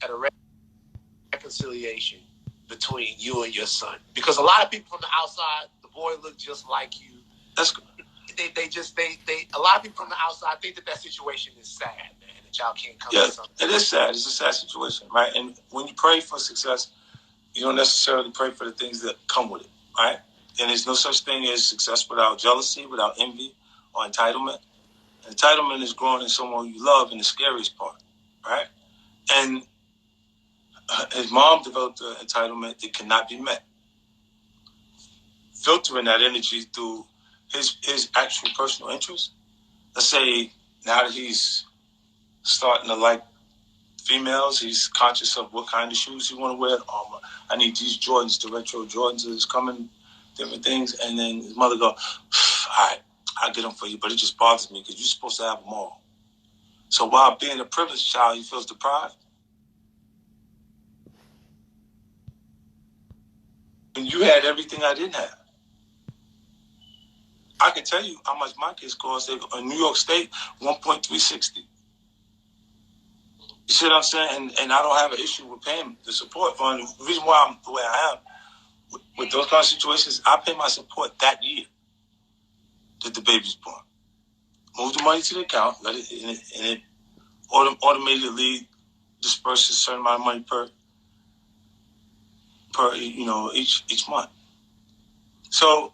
at a reconciliation between you and your son? Because a lot of people from the outside, the boy looked just like you. That's a lot of people from the outside think that situation is sad, man. That y'all can't come to something. It is sad. It's a sad situation, right? And when you pray for success, you don't necessarily pray for the things that come with it, right? And there's no such thing as success without jealousy, without envy, or entitlement. Entitlement is growing in someone you love, in the scariest part, right? And his mom developed an entitlement that cannot be met. Filtering that energy through his actual personal interests. Let's say now that he's starting to like females, he's conscious of what kind of shoes he want to wear. I need these Jordans, the retro Jordans is coming, different things. And then his mother go, all right, I'll get them for you, but it just bothers me because you're supposed to have them all. So while being a privileged child, he feels deprived. And you had everything I didn't have. I can tell you how much my kids cost. In New York State, $1.360. You see what I'm saying? And I don't have an issue with paying the support fund. The reason why I'm the way I am with those kind of situations, I pay my support that year that the baby's born. Move the money to the account, let it, and it automatically disperses a certain amount of money per each month. So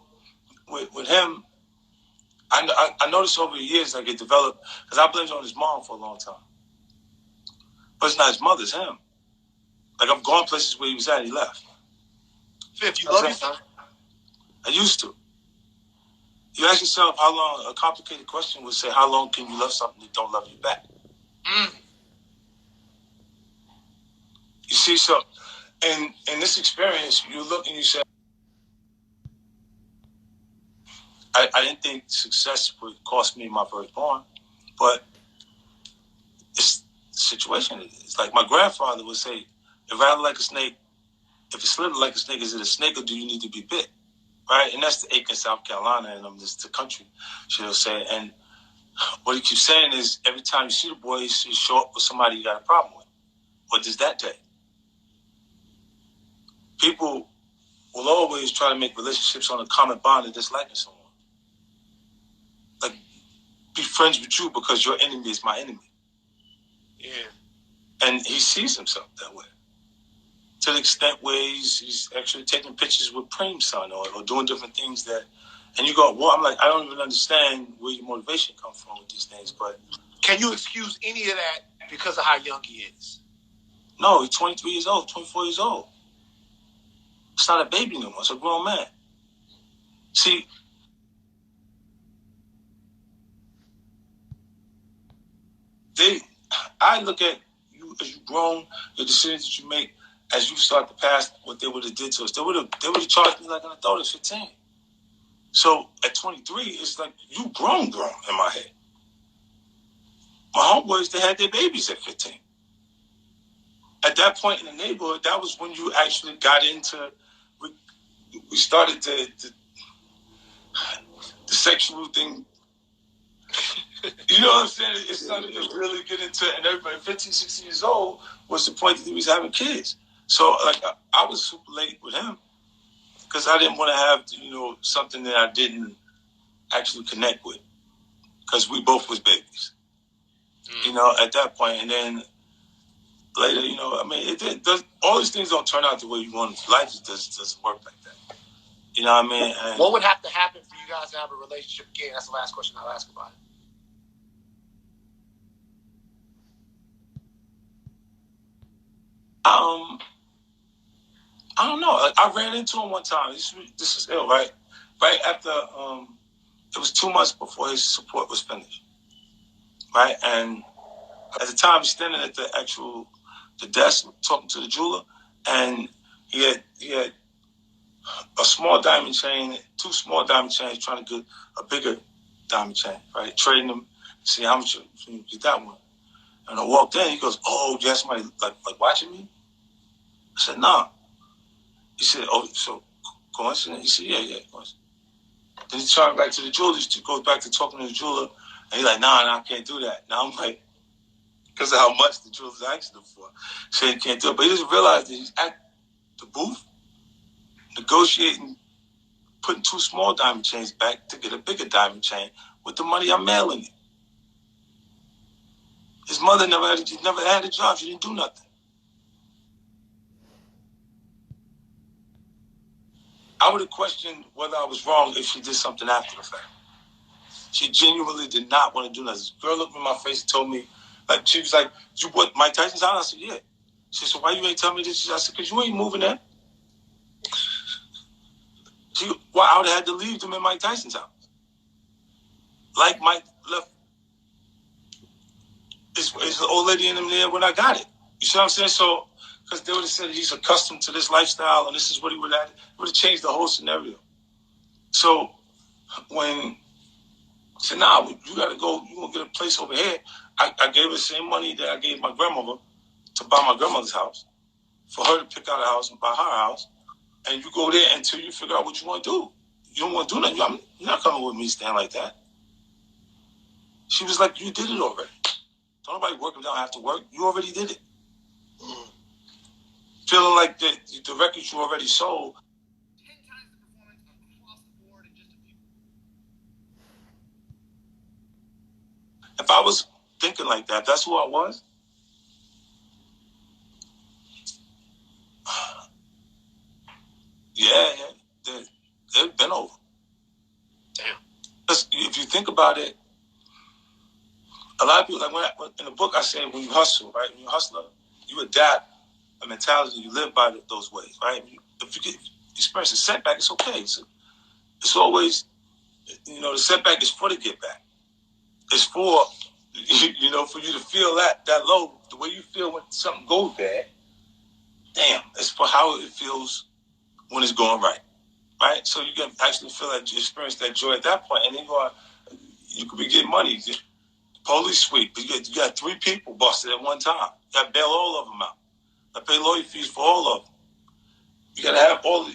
with him, I noticed over the years like it developed, because I blamed it on his mom for a long time. But it's not his mother, it's him. Like, I've gone places where he was at, he left. Fifth, you love your son? I used to. You ask yourself how long, a complicated question would say, how long can you love something that don't love you back? You see, so in this experience, you look and you say, I didn't think success would cost me my firstborn, but it's the situation. It's like my grandfather would say, if rather like a snake, if it's slither like a snake, is it a snake or do you need to be bit? Right? And that's the Aiken, South Carolina, and this the country, she'll say. And what he keeps saying is every time you see the boy, you show up with somebody you got a problem with. What does that take? People will always try to make relationships on a common bond of disliking someone. Like, be friends with you because your enemy is my enemy. Yeah. And he sees himself that way. To the extent where he's actually taking pictures with Preem's son or doing different things that, and you go, well, I'm like, I don't even understand where your motivation comes from with these things, but. Can you excuse any of that because of how young he is? No, he's 23 years old, 24 years old. It's not a baby no more, it's a grown man. See, I look at you as you've grown, the decisions that you make as you start to pass what they would have did to us. They would have charged me like an adult at 15. So at 23, it's like you grown in my head. My homeboys, they had their babies at 15. At that point in the neighborhood, that was when you actually got into, we started the sexual thing. You know what I'm saying? It started to really get into it. And everybody, 15, 16 years old, was the point that he was having kids. So, like, I was super late with him because I didn't want to have, something that I didn't actually connect with because we both was babies, at that point. And then later, all these things don't turn out the way you want. Life just doesn't work like that. You know what I mean? And what would have to happen for you guys to have a relationship again? That's the last question I'll ask about it. I don't know. I ran into him one time. This is ill, right? Right after, it was 2 months before his support was finished, right? And at the time, he's standing at the desk talking to the jeweler, and he had a small diamond chain, 2 small diamond chains, trying to get a bigger diamond chain, right? Trading them, see how much you get that one. And I walked in, he goes, "Oh, you have somebody like watching me?" I said, "Nah." He said, "Oh, so coincidence?" He said, "Yeah, coincidence." Then he turned back to the jeweler. He goes back to talking to the jeweler, and he's like, "Nah, I can't do that." Now I'm like, because of how much the jewelers asked him for. So he can't do it. But he doesn't realize that he's at the booth negotiating, putting 2 small diamond chains back to get a bigger diamond chain with the money I'm mailing him. His mother never had a job. She didn't do nothing. I would have questioned whether I was wrong if she did something after the fact. She genuinely did not want to do nothing. This girl looked me in my face and told me, like, she was like, "You what, Mike Tyson's house?" I said, "Yeah." She said, "So why you ain't tell me this?" I said, "Because you ain't moving there." I would have had to leave them in Mike Tyson's house. Like Mike left his old lady in him there when I got it. You see what I'm saying? So, because they would have said he's accustomed to this lifestyle and this is what he would have, it would have changed the whole scenario. So, when I said, "Nah, you got to go, you going to get a place over here," I gave her the same money that I gave my grandmother to buy my grandmother's house, for her to pick out a house and buy her house. And you go there until you figure out what you want to do. You don't want to do nothing. You're not coming with me stand like that. She was like, "You did it already. Don't nobody work them down after work. You already did it." Feeling like the records you already sold. 10 times the performance across the board in just a few. If I was thinking like that, that's who I was. Yeah, they've been over. Damn. If you think about it, a lot of people, like when in the book I say, when you hustle, right? When you're a hustler, you adapt a mentality, you live by those ways, right? If you experience a setback, it's okay. It's always, the setback is for the get back. It's for, for you to feel that low, the way you feel when something goes bad. Damn, it's for how it feels when it's going right, right? So you can actually feel that, you experience that joy at that point, and then you could be getting money. Police sweep. You got 3 people busted at one time. You got to bail all of them out. I pay lawyer fees for all of them. You got to have all of